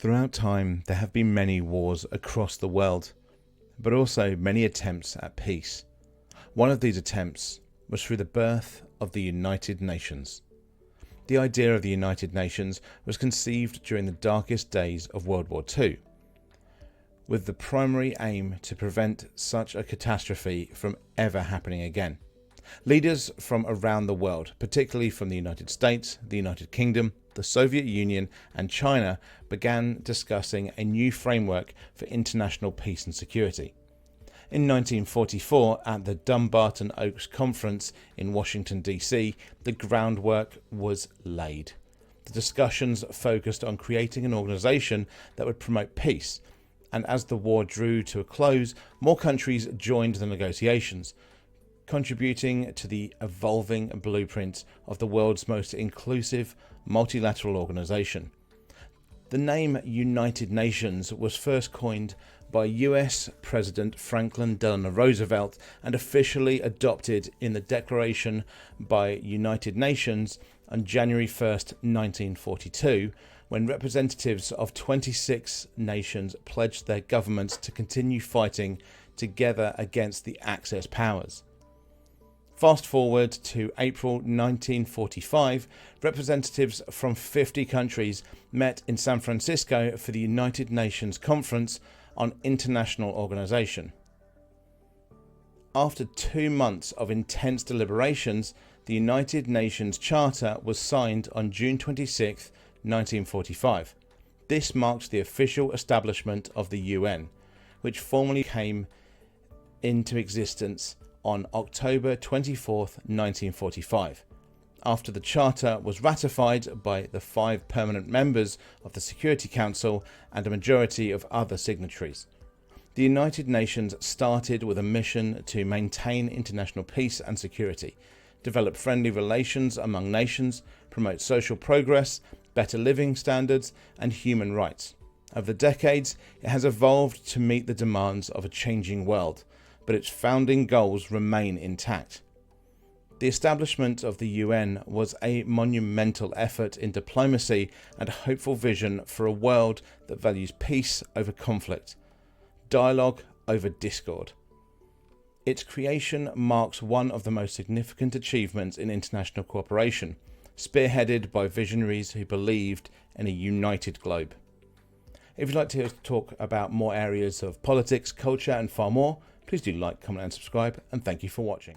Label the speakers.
Speaker 1: Throughout time, there have been many wars across the world, but also many attempts at peace. One of these attempts was through the birth of the United Nations. The idea of the United Nations was conceived during the darkest days of World War II, with the primary aim to prevent such a catastrophe from ever happening again. Leaders from around the world, particularly from the United States, the United Kingdom, the Soviet Union and China, began discussing a new framework for international peace and security. In 1944, at the Dumbarton Oaks Conference in Washington, D.C., the groundwork was laid. The discussions focused on creating an organization that would promote peace, and as the war drew to a close, more countries joined the negotiations, contributing to the evolving blueprint of the world's most inclusive multilateral organization. The name United Nations was first coined by US President Franklin Delano Roosevelt and officially adopted in the Declaration by United Nations on January 1st, 1942, when representatives of 26 nations pledged their governments to continue fighting together against the Axis powers. Fast forward to April 1945, representatives from 50 countries met in San Francisco for the United Nations Conference on International Organization. After 2 months of intense deliberations, the United Nations Charter was signed on June 26, 1945. This marked the official establishment of the UN, which formally came into existence on October 24, 1945, after the Charter was ratified by the 5 permanent members of the Security Council and a majority of other signatories. The United Nations started with a mission to maintain international peace and security, develop friendly relations among nations, promote social progress, better living standards, and human rights. Over the decades, it has evolved to meet the demands of a changing world, but its founding goals remain intact. The establishment of the UN was a monumental effort in diplomacy and a hopeful vision for a world that values peace over conflict, dialogue over discord. Its creation marks one of the most significant achievements in international cooperation, spearheaded by visionaries who believed in a united globe. If you'd like to talk about more areas of politics, culture and far more, please do like, comment and subscribe, and thank you for watching.